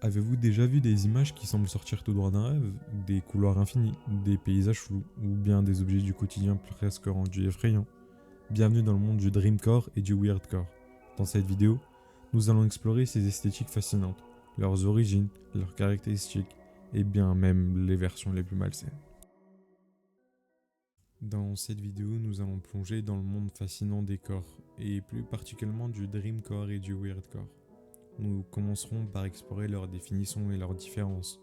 Avez-vous déjà vu des images qui semblent sortir tout droit d'un rêve? Des couloirs infinis, des paysages flous, ou bien des objets du quotidien presque rendus effrayants? Bienvenue dans le monde du dreamcore et du weirdcore. Dans cette vidéo, nous allons explorer ces esthétiques fascinantes, leurs origines, leurs caractéristiques, et bien même les versions les plus malsaines. Dans cette vidéo, nous allons plonger dans le monde fascinant des corps, et plus particulièrement du dreamcore et du weirdcore. Nous commencerons par explorer leurs définitions et leurs différences,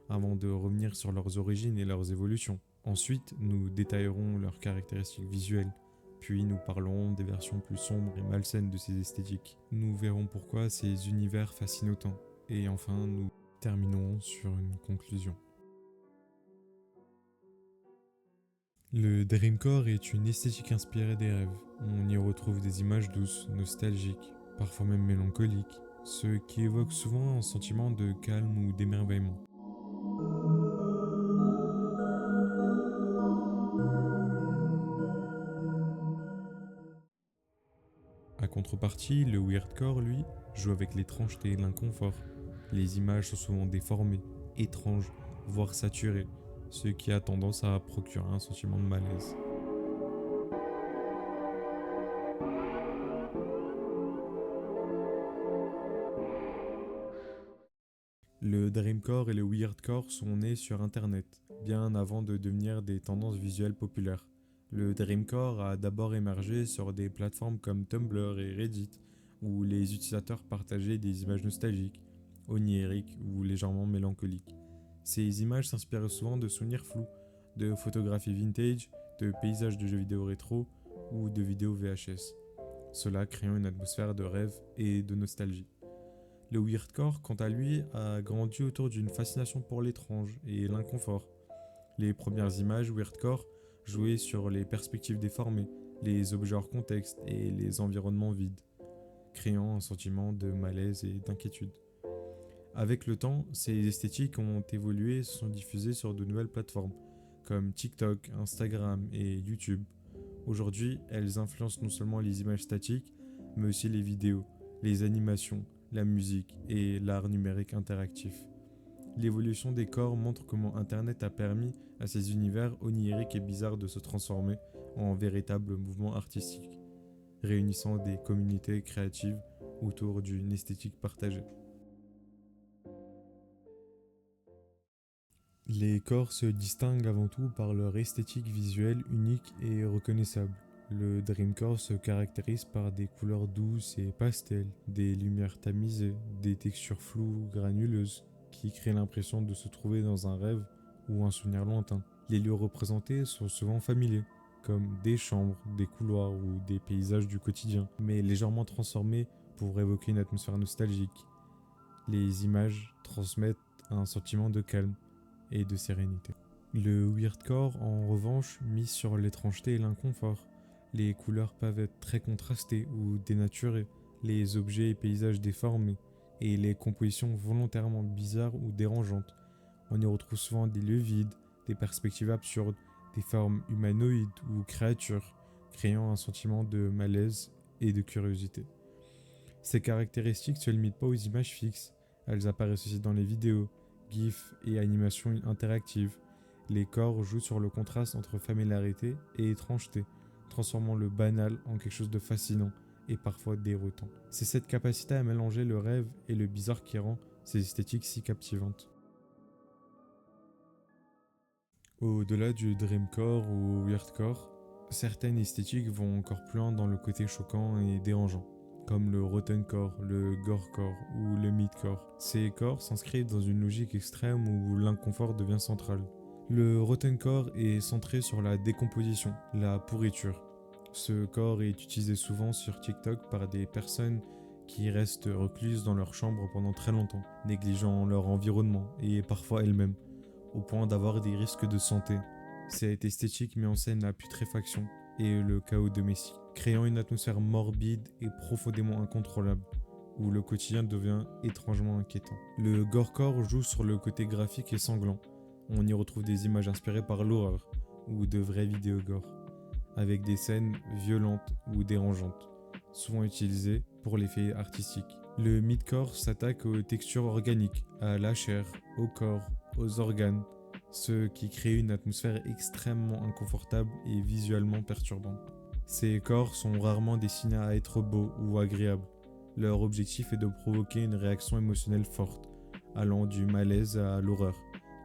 avant de revenir sur leurs origines et leurs évolutions. Ensuite, nous détaillerons leurs caractéristiques visuelles, puis nous parlerons des versions plus sombres et malsaines de ces esthétiques. Nous verrons pourquoi ces univers fascinent autant, et enfin nous terminerons sur une conclusion. Le dreamcore est une esthétique inspirée des rêves. On y retrouve des images douces, nostalgiques, parfois même mélancoliques, ce qui évoque souvent un sentiment de calme ou d'émerveillement. A contrepartie, le weirdcore, lui, joue avec l'étrangeté et l'inconfort. Les images sont souvent déformées, étranges, voire saturées, ce qui a tendance à procurer un sentiment de malaise. Le dreamcore et le weirdcore sont nés sur internet, bien avant de devenir des tendances visuelles populaires. Le dreamcore a d'abord émergé sur des plateformes comme Tumblr et Reddit, où les utilisateurs partageaient des images nostalgiques, oniriques ou légèrement mélancoliques. Ces images s'inspiraient souvent de souvenirs flous, de photographies vintage, de paysages de jeux vidéo rétro ou de vidéos VHS, cela créant une atmosphère de rêve et de nostalgie. Le weirdcore, quant à lui, a grandi autour d'une fascination pour l'étrange et l'inconfort. Les premières images weirdcore jouaient sur les perspectives déformées, les objets hors contexte et les environnements vides, créant un sentiment de malaise et d'inquiétude. Avec le temps, ces esthétiques ont évolué et se sont diffusées sur de nouvelles plateformes, comme TikTok, Instagram et YouTube. Aujourd'hui, elles influencent non seulement les images statiques, mais aussi les vidéos, les animations, la musique et l'art numérique interactif. L'évolution des corps montre comment Internet a permis à ces univers oniriques et bizarres de se transformer en véritables mouvements artistiques, réunissant des communautés créatives autour d'une esthétique partagée. Les corps se distinguent avant tout par leur esthétique visuelle unique et reconnaissable. Le dreamcore se caractérise par des couleurs douces et pastel, des lumières tamisées, des textures floues ou granuleuses, qui créent l'impression de se trouver dans un rêve ou un souvenir lointain. Les lieux représentés sont souvent familiers, comme des chambres, des couloirs ou des paysages du quotidien, mais légèrement transformés pour évoquer une atmosphère nostalgique. Les images transmettent un sentiment de calme et de sérénité. Le weirdcore, en revanche, mise sur l'étrangeté et l'inconfort. Les couleurs peuvent être très contrastées ou dénaturées, les objets et paysages déformés, et les compositions volontairement bizarres ou dérangeantes. On y retrouve souvent des lieux vides, des perspectives absurdes, des formes humanoïdes ou créatures, créant un sentiment de malaise et de curiosité. Ces caractéristiques ne se limitent pas aux images fixes, elles apparaissent aussi dans les vidéos, GIFs et animations interactives. Les corps jouent sur le contraste entre familiarité et étrangeté, transformant le banal en quelque chose de fascinant et parfois déroutant. C'est cette capacité à mélanger le rêve et le bizarre qui rend ces esthétiques si captivantes. Au-delà du dreamcore ou weirdcore, certaines esthétiques vont encore plus loin dans le côté choquant et dérangeant, comme le rottencore, le gorecore ou le midcore. Ces corps s'inscrivent dans une logique extrême où l'inconfort devient central. Le rottencore est centré sur la décomposition, la pourriture. Ce corps est utilisé souvent sur TikTok par des personnes qui restent recluses dans leur chambre pendant très longtemps, négligeant leur environnement et parfois elles-mêmes, au point d'avoir des risques de santé. Cette esthétique met en scène la putréfaction et le chaos domestique, créant une atmosphère morbide et profondément incontrôlable, où le quotidien devient étrangement inquiétant. Le gorecore joue sur le côté graphique et sanglant. On y retrouve des images inspirées par l'horreur ou de vraies vidéos gore, avec des scènes violentes ou dérangeantes, souvent utilisées pour l'effet artistique. Le midcore s'attaque aux textures organiques, à la chair, au corps, aux organes, ce qui crée une atmosphère extrêmement inconfortable et visuellement perturbante. Ces corps sont rarement destinés à être beaux ou agréables. Leur objectif est de provoquer une réaction émotionnelle forte, allant du malaise à l'horreur,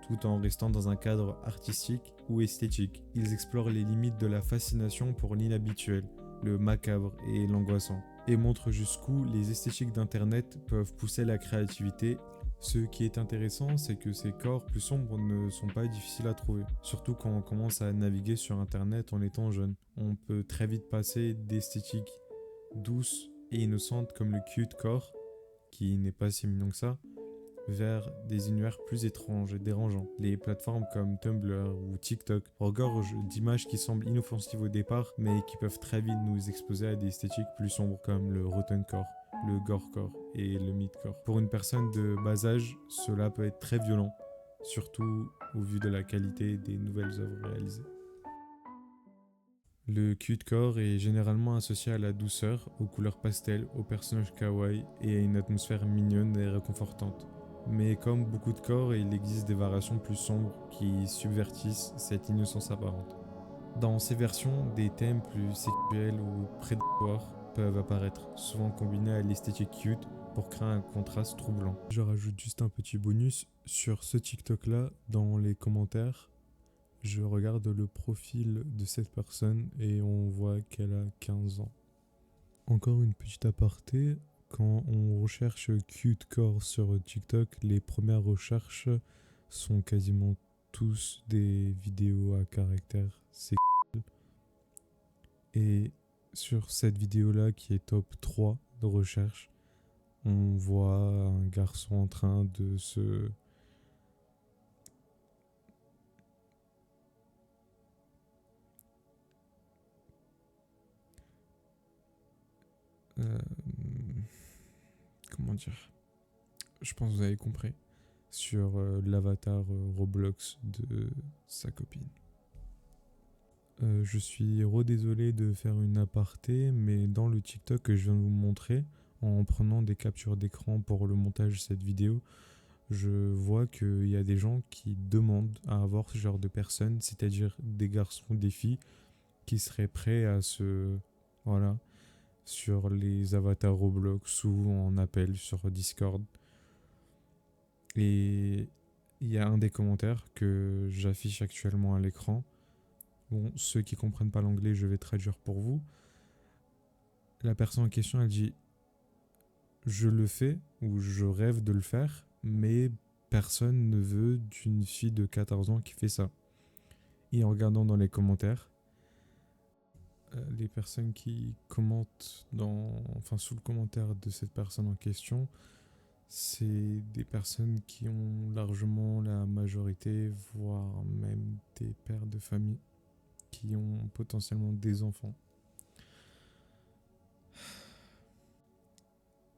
tout en restant dans un cadre artistique ou esthétique. Ils explorent les limites de la fascination pour l'inhabituel, le macabre et l'angoissant, et montrent jusqu'où les esthétiques d'Internet peuvent pousser la créativité. Ce qui est intéressant, c'est que ces corps plus sombres ne sont pas difficiles à trouver, surtout quand on commence à naviguer sur Internet en étant jeune. On peut très vite passer d'esthétiques douces et innocentes comme le cute core, qui n'est pas si mignon que ça, vers des univers plus étranges et dérangeants. Les plateformes comme Tumblr ou TikTok regorgent d'images qui semblent inoffensives au départ, mais qui peuvent très vite nous exposer à des esthétiques plus sombres comme le rottencore, le gorecore et le midcore. Pour une personne de bas âge, cela peut être très violent, surtout au vu de la qualité des nouvelles œuvres réalisées. Le cutecore est généralement associé à la douceur, aux couleurs pastel, aux personnages kawaii et à une atmosphère mignonne et réconfortante. Mais comme beaucoup de corps, il existe des variations plus sombres qui subvertissent cette innocence apparente. Dans ces versions, des thèmes plus sexuels ou prédatoires peuvent apparaître, souvent combinés à l'esthétique cute pour créer un contraste troublant. Je rajoute juste un petit bonus sur ce TikTok là dans les commentaires. Je regarde le profil de cette personne et on voit qu'elle a 15 ans. Encore une petite aparté, quand on recherche cute core sur TikTok, les premières recherches sont quasiment tous des vidéos à caractère sexuel. Et sur cette vidéo-là qui est top 3 de recherche, on voit un garçon en train de se... euh, comment dire? Je pense que vous avez compris. Sur l'avatar Roblox de sa copine. Je suis désolé de faire une aparté, mais dans le TikTok que je viens de vous montrer, en prenant des captures d'écran pour le montage de cette vidéo, je vois qu'il y a des gens qui demandent à avoir ce genre de personnes, c'est-à-dire des garçons, des filles, qui seraient prêts à se... Voilà, sur les avatars Roblox ou en appel sur Discord. Et il y a un des commentaires que j'affiche actuellement à l'écran. Bon, ceux qui comprennent pas l'anglais, je vais traduire pour vous. La personne en question, elle dit: je le fais ou je rêve de le faire, mais personne ne veut d'une fille de 14 ans qui fait ça. Et en regardant dans les commentaires, les personnes qui commentent sous le commentaire de cette personne en question, c'est des personnes qui ont largement la majorité, voire même des pères de famille, qui ont potentiellement des enfants.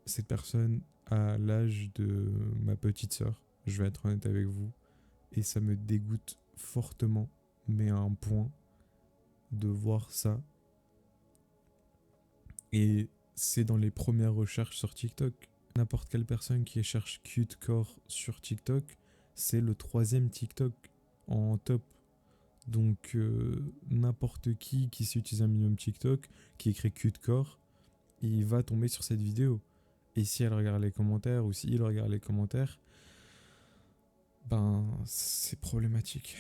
Cette personne a l'âge de ma petite sœur, je vais être honnête avec vous, et ça me dégoûte fortement, mais à un point de voir ça. Et c'est dans les premières recherches sur TikTok. N'importe quelle personne qui cherche cute core sur TikTok, c'est le 3e TikTok en top. Donc n'importe qui sait utiliser un minimum TikTok, qui écrit cute core, il va tomber sur cette vidéo. Et si elle regarde les commentaires ou s'il regarde les commentaires, ben c'est problématique.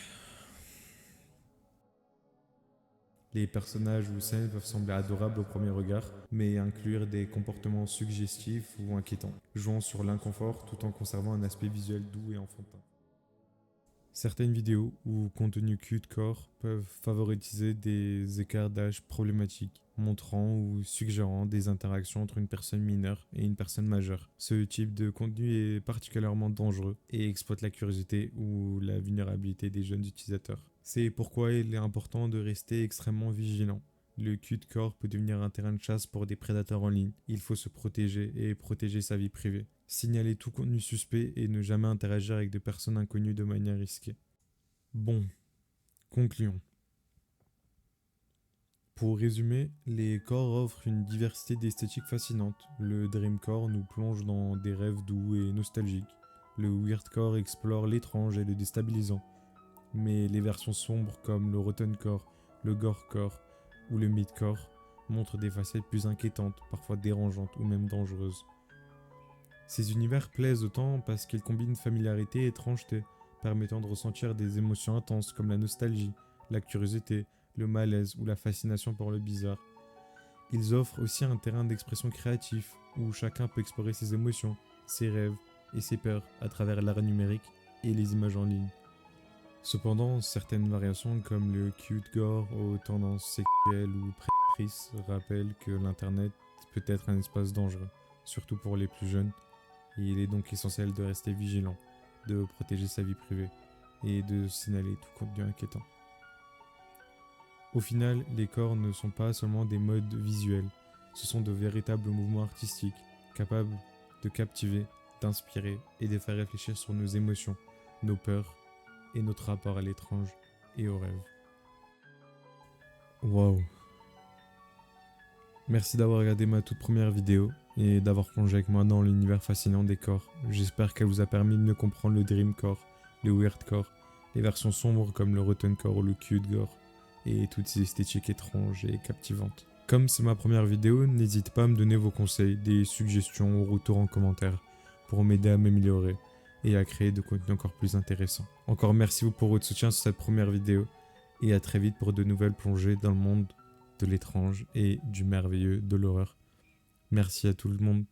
Les personnages ou scènes peuvent sembler adorables au premier regard, mais inclure des comportements suggestifs ou inquiétants, jouant sur l'inconfort tout en conservant un aspect visuel doux et enfantin. Certaines vidéos ou contenus cutecore peuvent favoriser des écarts d'âge problématiques, montrant ou suggérant des interactions entre une personne mineure et une personne majeure. Ce type de contenu est particulièrement dangereux et exploite la curiosité ou la vulnérabilité des jeunes utilisateurs. C'est pourquoi il est important de rester extrêmement vigilant. Le cutecore peut devenir un terrain de chasse pour des prédateurs en ligne. Il faut se protéger et protéger sa vie privée. Signaler tout contenu suspect et ne jamais interagir avec des personnes inconnues de manière risquée. Bon, concluons. Pour résumer, les corps offrent une diversité d'esthétiques fascinantes. Le dreamcore nous plonge dans des rêves doux et nostalgiques. Le weirdcore explore l'étrange et le déstabilisant. Mais les versions sombres comme le rottencore, le gorecore ou le midcore montrent des facettes plus inquiétantes, parfois dérangeantes ou même dangereuses. Ces univers plaisent autant parce qu'ils combinent familiarité et étrangeté, permettant de ressentir des émotions intenses comme la nostalgie, la curiosité, le malaise ou la fascination pour le bizarre. Ils offrent aussi un terrain d'expression créatif où chacun peut explorer ses émotions, ses rêves et ses peurs à travers l'art numérique et les images en ligne. Cependant, certaines variations comme le cute gore aux tendances sexuelles ou prédatrices rappellent que l'internet peut être un espace dangereux, surtout pour les plus jeunes, et il est donc essentiel de rester vigilant, de protéger sa vie privée et de signaler tout contenu inquiétant. Au final, les corps ne sont pas seulement des modes visuels, ce sont de véritables mouvements artistiques, capables de captiver, d'inspirer et de faire réfléchir sur nos émotions, nos peurs et notre rapport à l'étrange et au rêve. Waouh! Merci d'avoir regardé ma toute première vidéo et d'avoir plongé avec moi dans l'univers fascinant des corps. J'espère qu'elle vous a permis de mieux comprendre le dreamcore, le weirdcore, les versions sombres comme le rottencore ou le cutecore, et toutes ces esthétiques étranges et captivantes. Comme c'est ma première vidéo, n'hésitez pas à me donner vos conseils, des suggestions ou retours en commentaire pour m'aider à m'améliorer et à créer de contenu encore plus intéressant. Encore merci pour votre soutien sur cette première vidéo et à très vite pour de nouvelles plongées dans le monde de l'étrange et du merveilleux de l'horreur. Merci à tout le monde